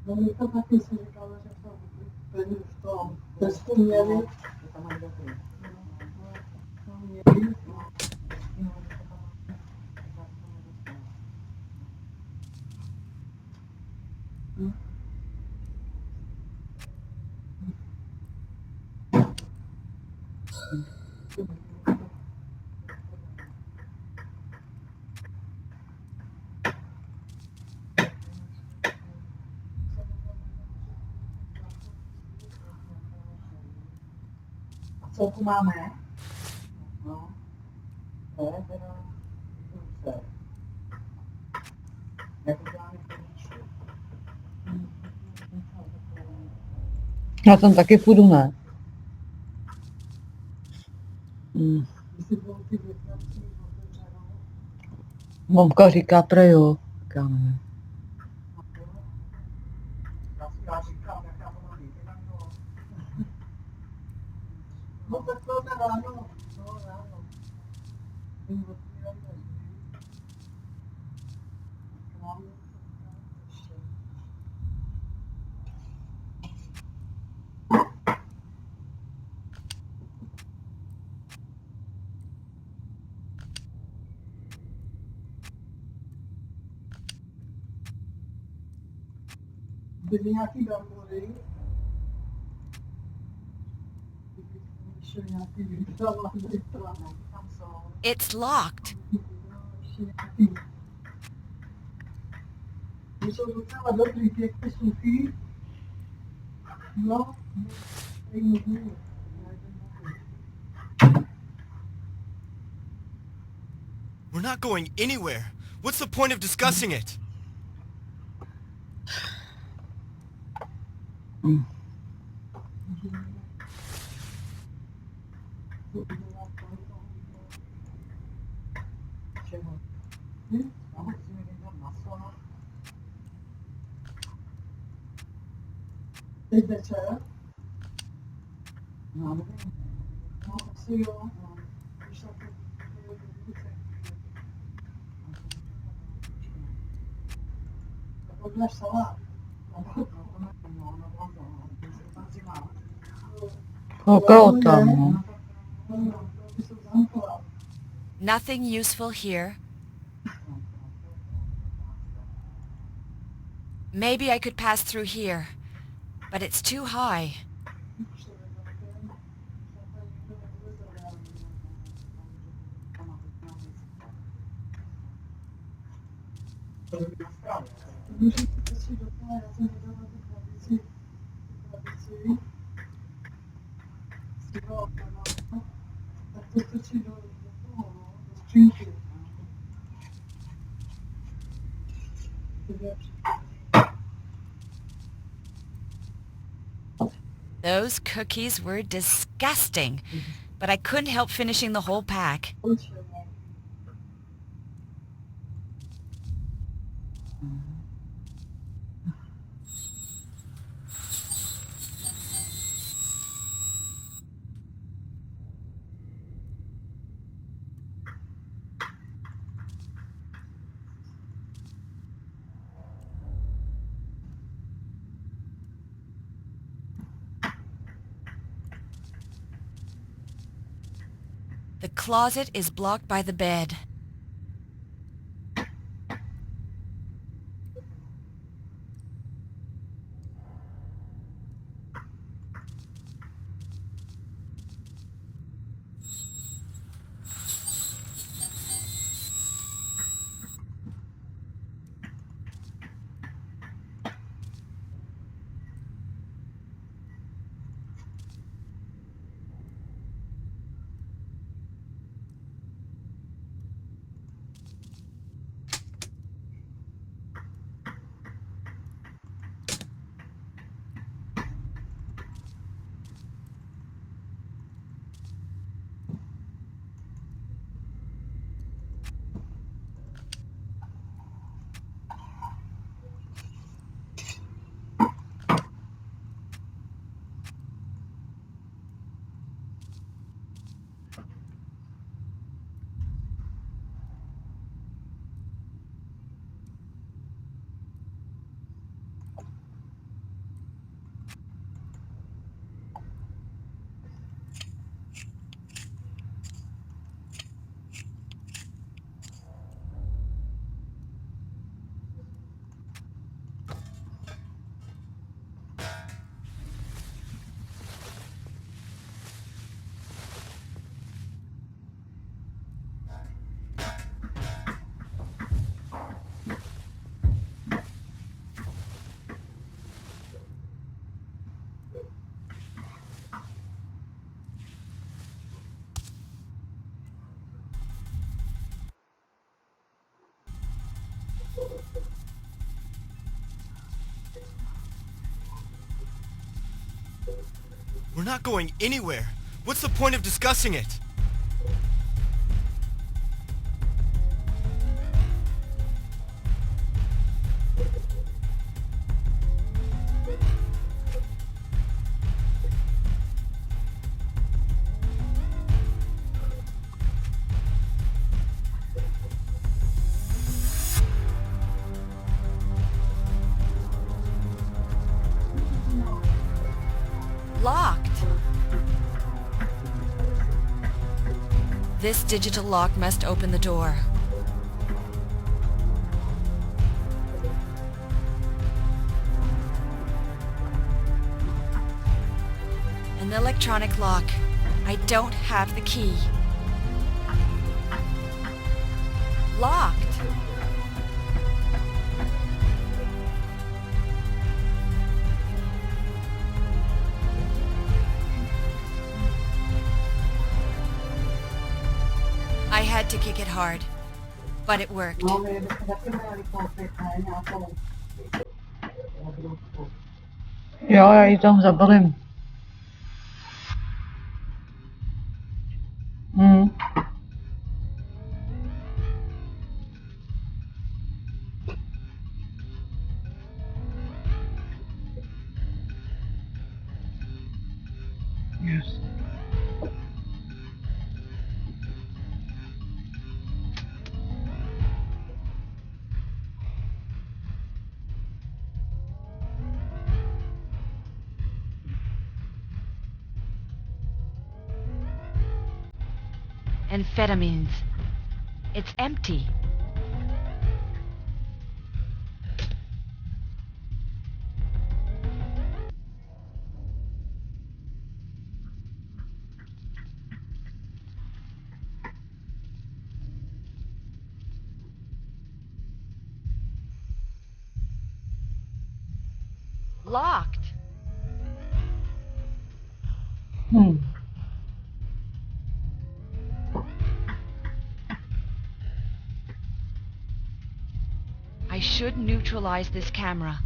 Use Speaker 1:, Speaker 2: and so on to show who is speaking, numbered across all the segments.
Speaker 1: No my to taky si říkáme, že to v tom testu měli. Co tu máme? No, to je teda průser. Jako děláme pryč.
Speaker 2: Já tam taky půjdu, ne? Mamka říká prej jo. Já nevím.
Speaker 1: Já říkám, jak já to mám jít, tak to. No tak to je ráno. No ráno. Byly nějaký darmory.
Speaker 3: It's locked.
Speaker 1: Jsou docela dobrý, pěkně suchý. No,
Speaker 4: We're not going anywhere. What's the point of discussing it?
Speaker 1: teď večer. No, nevím. No, asi jo. No. Tak máš salát.
Speaker 2: Koukalo tam, no.
Speaker 3: Nothing useful here. Maybe I could pass through here, but it's too high. Those cookies were disgusting, but I couldn't help finishing the whole pack. The closet is blocked by the bed.
Speaker 4: We're not going anywhere. What's the point of discussing it?
Speaker 3: Locked. This digital lock must open the door. An electronic lock. I don't have the key. Locked. I had to kick it hard, but it worked.
Speaker 1: No, me descargué la completa, nějakou.
Speaker 2: Jo, já ji tam zabalím. Yes.
Speaker 3: Amphetamines. It's empty. Locked. I should neutralize this camera.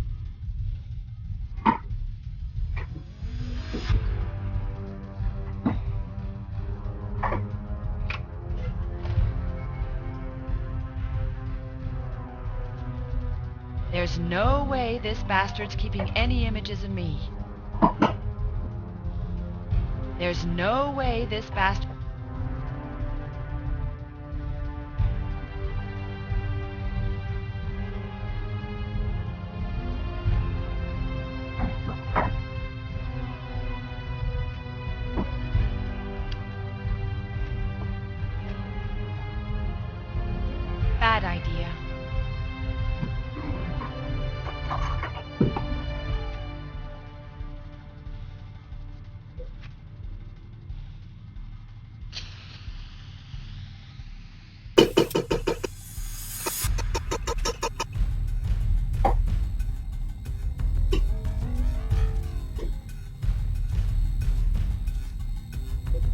Speaker 3: There's no way this bastard's keeping any images of me. There's no way this bastard... Bad idea.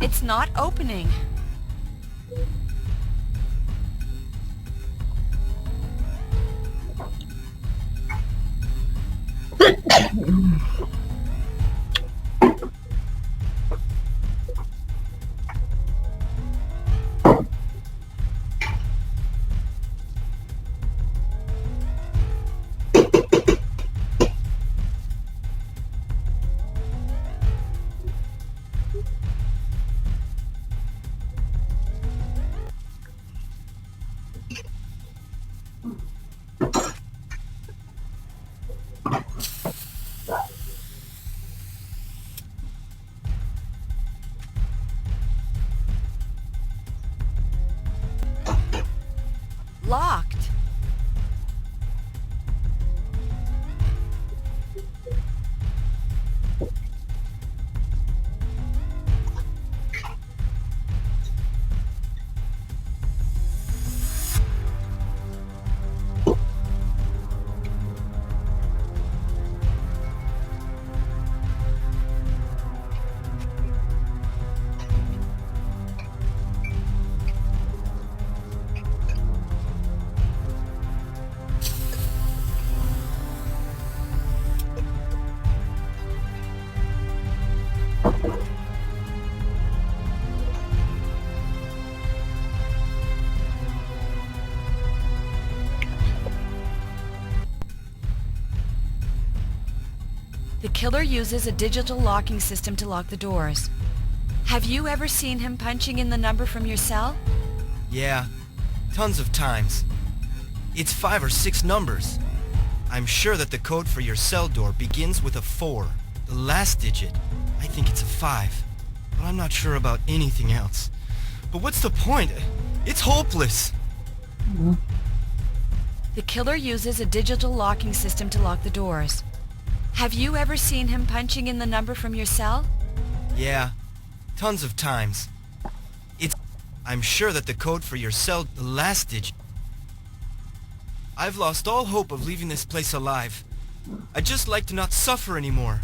Speaker 3: It's not opening. The killer uses a digital locking system to lock the doors. Have you ever seen him punching in the number from your cell?
Speaker 4: Yeah, tons of times. It's 5 or 6 numbers. I'm sure that the code for your cell door begins with a 4. The last digit, I think it's a 5. But I'm not sure about anything else. But what's the point? It's hopeless.
Speaker 3: The killer uses a digital locking system to lock the doors. Have you ever seen him punching in the number from your cell?
Speaker 4: Yeah, tons of times. I'm sure that the code for your cell, the last digit. I've lost all hope of leaving this place alive. I'd just like to not suffer anymore.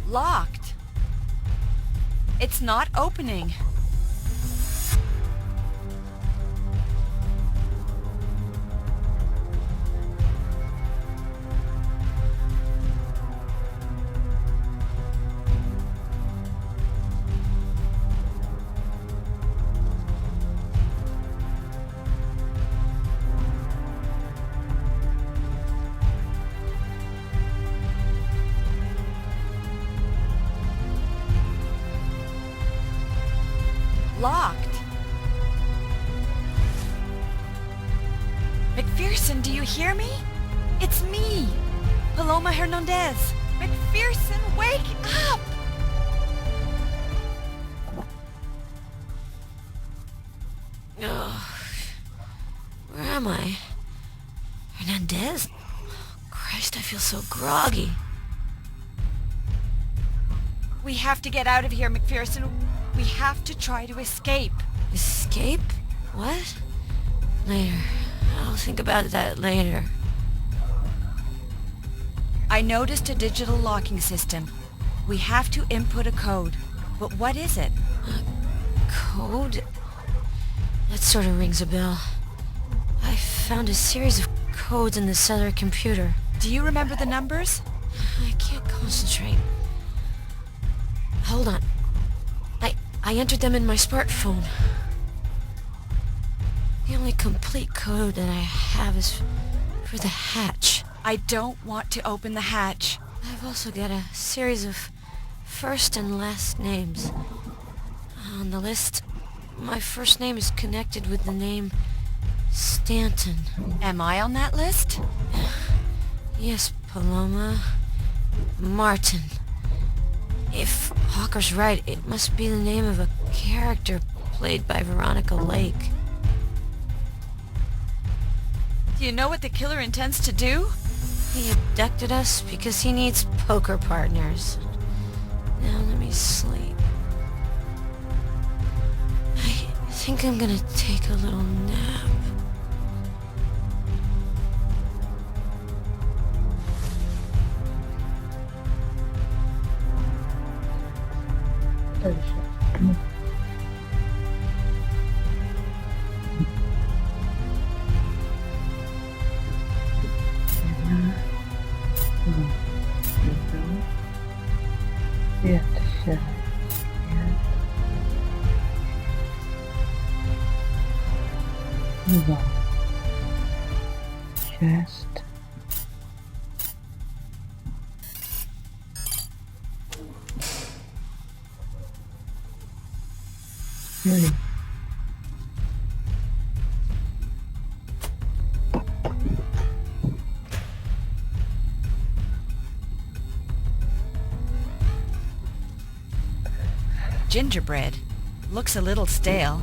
Speaker 3: Locked. It's not opening. Locked. McPherson, do you hear me? It's me, Paloma Hernandez. McPherson, wake up!
Speaker 5: Oh, where am I? Hernandez? Christ, I feel so groggy.
Speaker 3: We have to get out of here, McPherson. We have to try to escape.
Speaker 5: Escape? What? Later. I'll think about that later.
Speaker 3: I noticed a digital locking system. We have to input a code. But what is it?
Speaker 5: Code? That sort of rings a bell. I found a series of codes in the cellular computer.
Speaker 3: Do you remember the numbers?
Speaker 5: I can't concentrate. Hold on. I entered them in my smartphone. The only complete code that I have is for the hatch.
Speaker 3: I don't want to open the hatch.
Speaker 5: I've also got a series of first and last names. On the list, my first name is connected with the name Stanton.
Speaker 3: Am I on that list?
Speaker 5: Yes, Paloma. Martin. If Hawker's right, it must be the name of a character played by Veronica Lake.
Speaker 3: Do you know what the killer intends to do?
Speaker 5: He abducted us because he needs poker partners. Now let me sleep. I think I'm gonna take a little nap.
Speaker 2: Chest. Really?
Speaker 3: Gingerbread. Looks a little stale.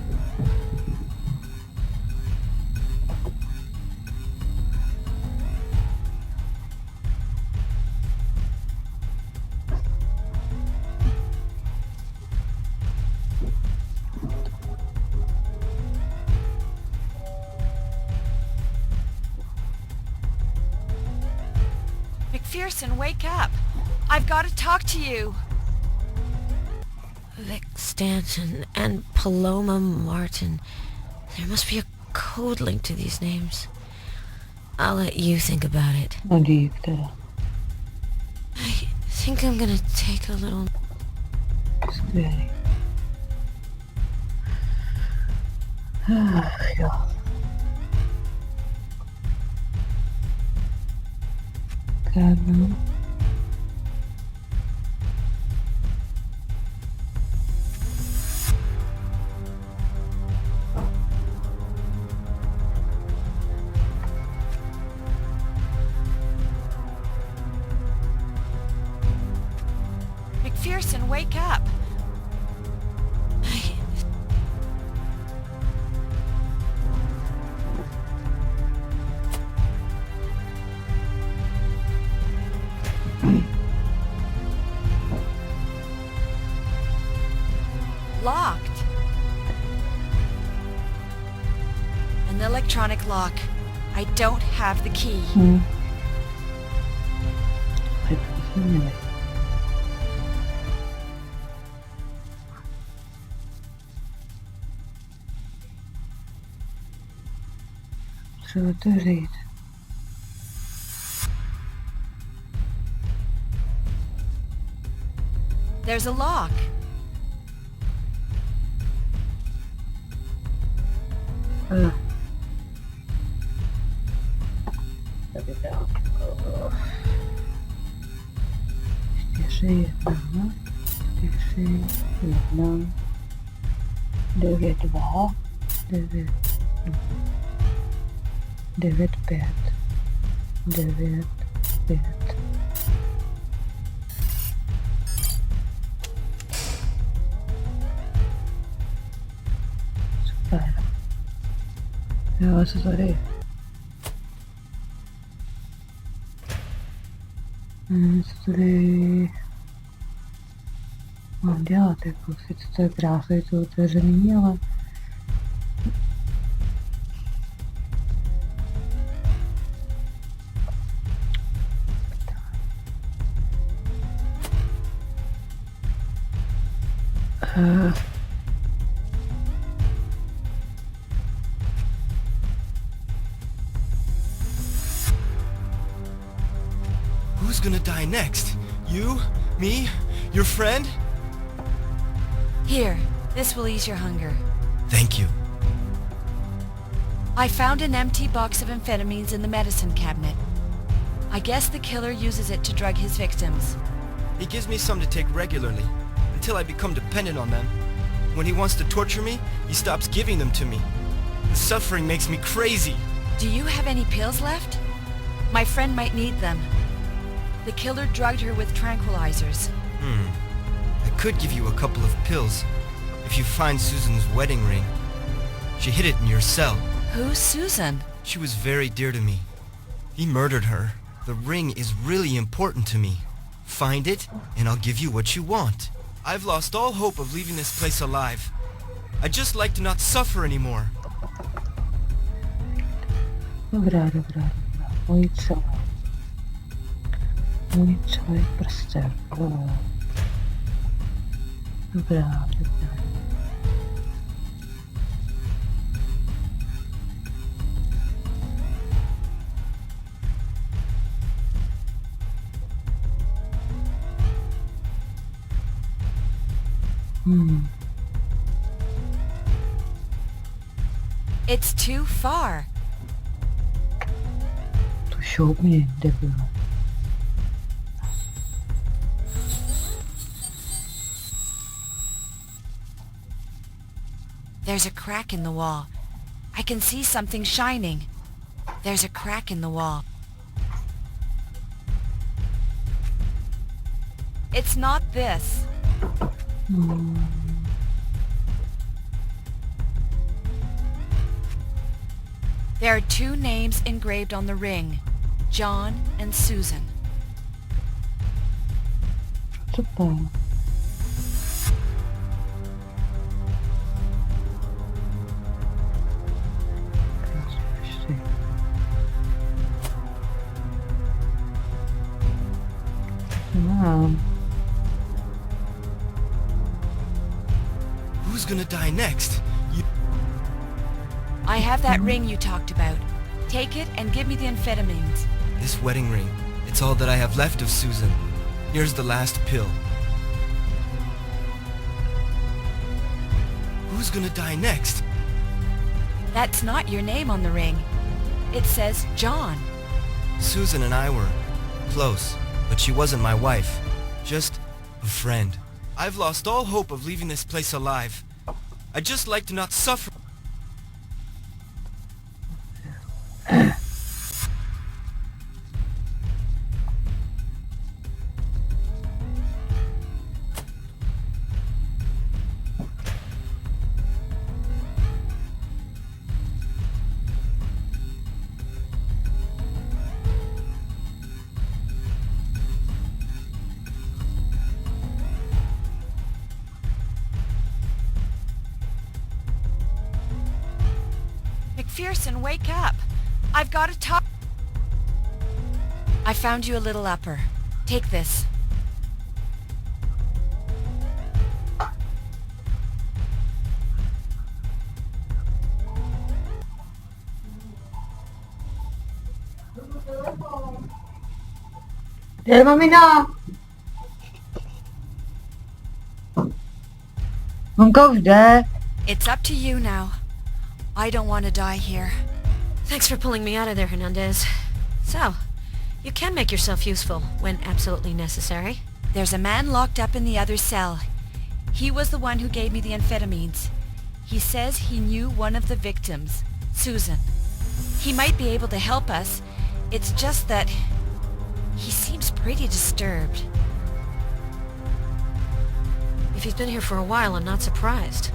Speaker 3: McPherson, wake up! I've got to talk to you!
Speaker 5: Vic Stanton and Paloma Martin. There must be a code link to these names. I'll let you think about it.
Speaker 2: Vad gick det?
Speaker 5: I think I'm gonna take a little...
Speaker 2: Skvělý. Ach jo. Kámo.
Speaker 3: McPherson, wake up! Locked. An electronic lock. I don't have the key.
Speaker 2: Třeba otevřít.
Speaker 3: There's a lock.
Speaker 2: Tady dál. 4, 1, 4, 1, 9, 2, 9, 9, 5, 9, 5. Super. Jo, co tady? Co tady mám dělat, jako sice to je krásné, je to otevřený, ale
Speaker 4: Who's gonna die next? You? Me? Your friend?
Speaker 3: Here, this will ease your hunger.
Speaker 4: Thank you.
Speaker 3: I found an empty box of amphetamines in the medicine cabinet. I guess the killer uses it to drug his victims.
Speaker 4: He gives me some to take regularly, until I become dependent on them. When he wants to torture me, he stops giving them to me. The suffering makes me crazy.
Speaker 3: Do you have any pills left? My friend might need them. The killer drugged her with tranquilizers.
Speaker 4: I could give you a couple of pills, if you find Susan's wedding ring. She hid it in your cell.
Speaker 3: Who's Susan?
Speaker 4: She was very dear to me. He murdered her. The ring is really important to me. Find it, and I'll give you what you want. I've lost all hope of leaving this place alive. I'd just like to not suffer anymore.
Speaker 2: Dobrá. Můj člověk prostě. Dobrá.
Speaker 3: It's too far.
Speaker 2: To šoup mě, debil.
Speaker 3: There's a crack in the wall. I can see something shining. There's a crack in the wall. It's not this. There are two names engraved on the ring, John and Susan.
Speaker 2: Super.
Speaker 4: Who's gonna die next?
Speaker 3: I have that ring you talked about. Take it and give me the amphetamines.
Speaker 4: This wedding ring. It's all that I have left of Susan. Here's the last pill. Who's gonna die next?
Speaker 3: That's not your name on the ring. It says John.
Speaker 4: Susan and I were close, but she wasn't my wife. Just a friend. I've lost all hope of leaving this place alive. I'd just like to not suffer.
Speaker 3: McPherson, wake up. I've got to talk. I found you a little upper. Take this.
Speaker 2: Jde, mamina. Mamka už jde.
Speaker 3: It's up to you now. I don't want to die here.
Speaker 5: Thanks for pulling me out of there, Hernandez. So, you can make yourself useful when absolutely necessary.
Speaker 3: There's a man locked up in the other cell. He was the one who gave me the amphetamines. He says he knew one of the victims, Susan. He might be able to help us. It's just that he seems pretty disturbed.
Speaker 5: If he's been here for a while, I'm not surprised.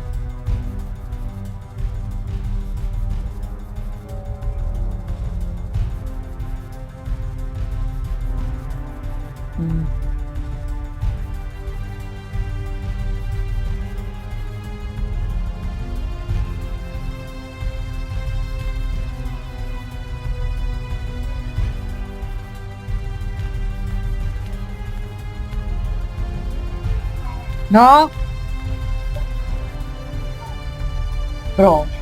Speaker 2: No. Proč?